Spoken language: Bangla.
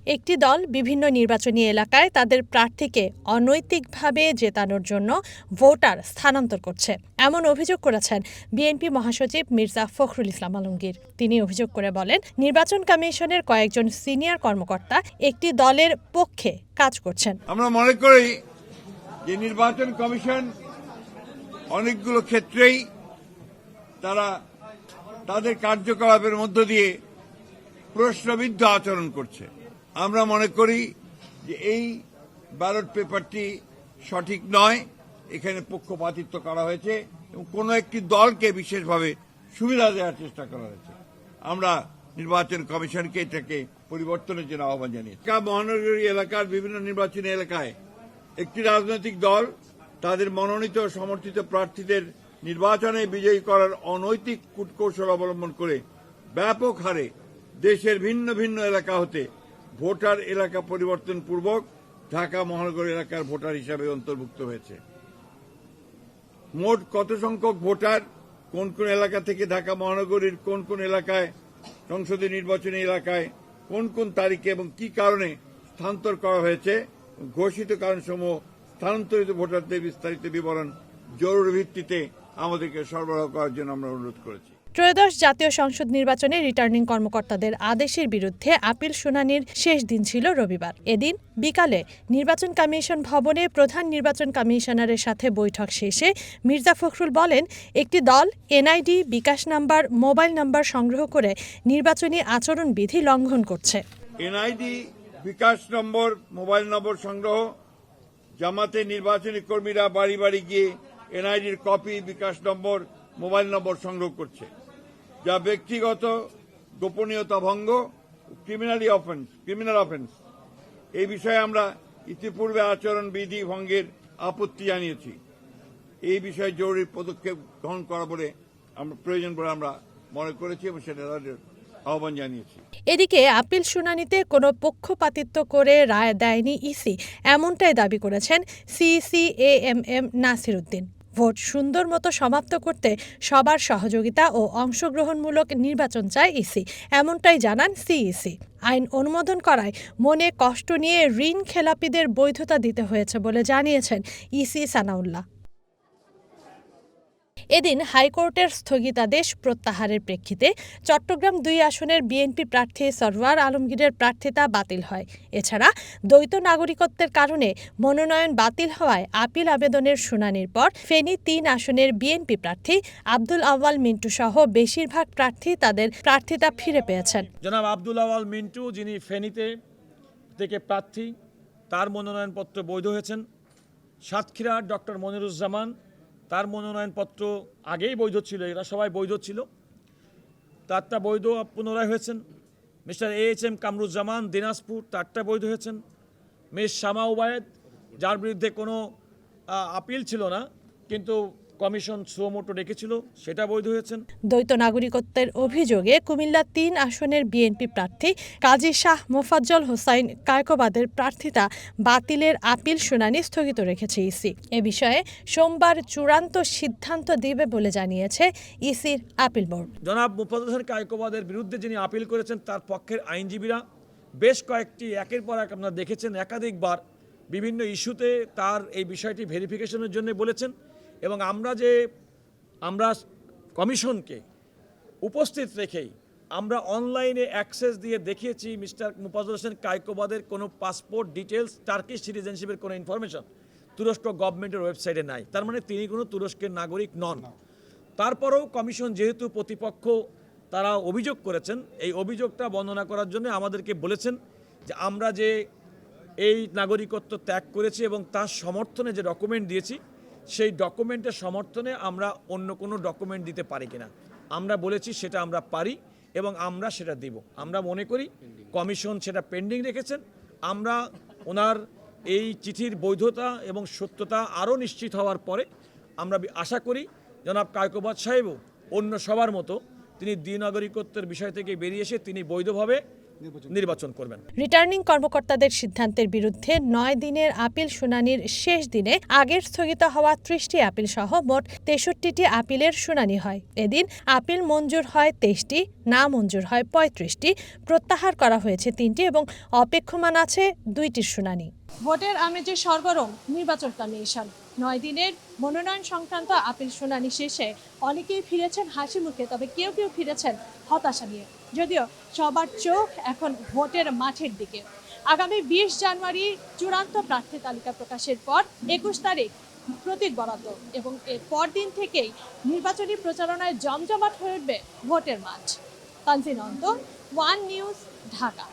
একটি দল বিভিন্ন নির্বাচনী এলাকায় তাদের প্রার্থীকে অনৈতিকভাবে জেতানোর জন্য ভোটার স্থানান্তর করছে এমন অভিযোগ করেছেন বিএনপি মহাসচিব মির্জা ফখরুল ইসলাম আলমগীর। তিনি অভিযোগ করে বলেন, নির্বাচন কমিশনের কয়েকজন সিনিয়র কর্মকর্তা একটি দলের পক্ষে কাজ করছেন। আমরা মনে করি যে নির্বাচন কমিশন অনেকগুলো ক্ষেত্রেই তারা তাদের কার্যকলাপের মধ্য দিয়ে প্রশ্নবিদ্ধ আচরণ করছে। আমরা মনে করি যে এই ব্যালট পেপারটি সঠিক নয়, এখানে পক্ষপাতিত্ব করা হয়েছে এবং কোনো একটি দলকে বিশেষভাবে সুবিধা দেওয়ার চেষ্টা করা হয়েছে। আমরা নির্বাচন কমিশনকে এটাকে পরিবর্তনের জন্য আহ্বান জানিয়েছি। মহানগরী এলাকার বিভিন্ন নির্বাচনী এলাকায় একটি রাজনৈতিক দল তাদের মনোনীত সমর্থিত প্রার্থীদের নির্বাচনে বিজয়ী করার অনৈতিক কূটকৌশল অবলম্বন করে ব্যাপক হারে দেশের ভিন্ন ভিন্ন এলাকা হতে ভোটার এলাকা পরিবর্তন পূর্বক ঢাকা মহানগর এলাকার ভোটার হিসাবে অন্তর্ভুক্ত হয়েছে। মোট কত সংখ্যক ভোটার কোন কোন এলাকা থেকে ঢাকা মহানগরীর কোন কোন এলাকায় সংসদীয় নির্বাচনী এলাকায় কোন কোন তারিখে এবং কি কারণে স্থানান্তর করা হয়েছে, ঘোষিত কারণসমূহ স্থানান্তরিত ভোটারদের বিস্তারিত বিবরণ জরুরি ভিত্তিতে আমাদেরকে সরবরাহ করার জন্য আমরা অনুরোধ করেছি। ত্রয়োদশ জাতীয় সংসদ নির্বাচনে রিটার্নিং কর্মকর্তাদের আদেশের বিরুদ্ধে আপিল শুনানির শেষ দিন ছিল রবিবার। এদিন বিকালে নির্বাচন কমিশন ভবনে প্রধান নির্বাচন কমিশনারের সাথে বৈঠক শেষে মির্জা ফখরুল বলেন, একটি দল এনআইডি, বিকাশ নাম্বার, মোবাইল নাম্বার সংগ্রহ করে নির্বাচনী আচরণ বিধি লঙ্ঘন করছে। এনআইডি, বিকাশ নম্বর, মোবাইল নম্বর সংগ্রহ, জামাতে নির্বাচনী কর্মীরা বাড়ি বাড়ি গিয়ে এনআইডির কপি, বিকাশ নম্বর, মোবাইল নম্বর সংগ্রহ করছে, যা ব্যক্তিগত গোপনীয়তা ভঙ্গ, ক্রিমিনাল অফেন্স। এই বিষয়ে আমরা ইতিপূর্বে আচরণ বিধি ভঙ্গের আপত্তি জানিয়েছি। এই বিষয়ে জরুরি পদক্ষেপ গ্রহণ করা বলে প্রয়োজন বলে আমরা মনে করেছি এবং সেটা আহ্বান জানিয়েছি। এদিকে আপিল শুনানিতে কোনো পক্ষপাতিত্ব করে রায় দেয়নি ইসি, এমনটাই দাবি করেছেন সিসিএএমএম নাসির উদ্দিন। ভোট সুন্দর মতো সমাপ্ত করতে সবার সহযোগিতা ও অংশগ্রহণমূলক নির্বাচন চায় ইসি, এমনটাই জানান সিইসি। আইন অনুমোদন করায় মনে কষ্ট নিয়ে ঋণ খেলাপিদের বৈধতা দিতে হয়েছে বলে জানিয়েছেন ইসি সানাউল্লাহ। এদিন হাইকোর্টের স্থগিতাদেশ প্রত্যাহারের প্রেক্ষিতে চট্টগ্রাম ২ আসনের বিএনপি প্রার্থী সরওয়ার আলমগীরের প্রার্থিতা বাতিল হয়। এছাড়া দ্বৈত নাগরিকত্বের কারণে মনোনয়ন বাতিল হওয়ায় আপিল আবেদনের শুনানির পর ফেনী ৩ আসনের বিএনপি প্রার্থী আব্দুল আউয়াল মিন্টু সহ বেশিরভাগ প্রার্থী তাদের প্রার্থিতা ফিরে পেয়েছেন। জনাব আব্দুল আউয়াল মিন্টু, যিনি ফেনীতে থেকে প্রার্থী, তার মনোনয়নপত্র বৈধ হয়েছেন। সাতক্ষীরার ডক্টর মনিরুজ্জামান, তার মনোনয়নপত্র আগেই বৈধ ছিল, এরা সবাই বৈধ ছিল, তারটা বৈধ পুনরায় হয়েছেন। মিস্টার AHM কামরুজ্জামান দিনাজপুর, তারটা বৈধ হয়েছেন। মিস শামা উবায়েদ, যার বিরুদ্ধে কোনো আপিল ছিল না কিন্তু কমিশন সুমোটো রেখেছিল, সেটা বৈধ হয়েছেন। দ্বৈত নাগরিকত্বের অভিযোগে কুমিল্লা ৩ আসনের বিএনপি প্রার্থী কাজী শাহ মোফাজ্জল হোসাইন কায়কোবাদের প্রার্থিতা বাতিলের আপিল শুনানি স্থগিত রেখেছে ইসি। এ বিষয়ে সোমবার চূড়ান্ত সিদ্ধান্ত দেবে বলে জানিয়েছে ইসির আপিল বোর্ড। জনাব মোফাজ্জল হোসেন কায়কোবাদের বিরুদ্ধে যিনি আপিল করেছেন তার পক্ষের আইনজীবীরা বেশ কয়েকটি একের পর এক আপনারা দেখেছেন একাধিকবার বিভিন্ন ইস্যুতে তার এই বিষয়টি ভেরিফিকেশনের জন্য বলেছেন এবং আমরা কমিশনকে উপস্থিত রেখেই আমরা অনলাইনে অ্যাক্সেস দিয়ে দেখিয়েছি মিস্টার মোফাজ্জল হোসেন কায়কোবাদের কোনো পাসপোর্ট ডিটেলস, টার্কিশ সিটিজেনশিপের কোনো ইনফরমেশন তুরস্ক গভর্নমেন্টের ওয়েবসাইটে নাই। তার মানে তিনি কোনো তুরস্কের নাগরিক নন। তারপরেও কমিশন যেহেতু প্রতিপক্ষ তারা অভিযোগ করেছেন, এই অভিযোগটা বর্ণনা করার জন্য আমাদেরকে বলেছেন যে আমরা যে এই নাগরিকত্ব ত্যাগ করেছি এবং তার সমর্থনে যে ডকুমেন্ট দিয়েছি সেই ডকুমেন্টের সমর্থনে আমরা অন্য কোনো ডকুমেন্ট দিতে পারি কিনা। আমরা বলেছি সেটা আমরা পারি এবং আমরা সেটা দিব। আমরা মনে করি কমিশন সেটা পেন্ডিং রেখেছেন। আমরা ওনার এই চিঠির বৈধতা এবং সত্যতা আরও নিশ্চিত হওয়ার পরে আমরা আশা করি জনাব কায়কোবাদ সাহেবও অন্য সবার মতো তিনি দ্বিনাগরিকত্বের বিষয় থেকে বেরিয়ে এসে তিনি বৈধভাবে নির্বাচন করবেন। রিটার্নিং কর্মকর্তাদের সিদ্ধান্তের বিরুদ্ধে ৯ দিনের আপিল শুনানির শেষ দিনে আগের স্থগিত হওয়া ৩০টি আপিল সহ মোট ৬৩টি আপিলের শুনানি হয়। এদিন আপিল মঞ্জুর হয় ২৩টি, না মঞ্জুর হয় ৩৫টি, প্রত্যাহার করা হয়েছে ৩টি এবং অপেক্ষমান আছে ২টির শুনানি। ভোটের আমেজে সরগরম নির্বাচন কমিশন। ৯ দিনের মনোনয়ন সংক্রান্ত আপিল শুনানি শেষে অনেকেই ফিরেছেন হাসি মুখে, তবে কেউ কেউ ফিরেছেন হতাশা নিয়ে। যদিও সবার চোখ এখন ভোটের মাঠের দিকে। আগামী ২০ জানুয়ারি চূড়ান্ত প্রার্থী তালিকা প্রকাশের পর ২১ তারিখ প্রতীক বরাদ্দ এবং এর পরদিন থেকেই নির্বাচনী প্রচারণায় জমজমাট হয়ে উঠবে ভোটের মাঠ। তানজিন অন্ত, ওয়ান নিউজ, ঢাকা।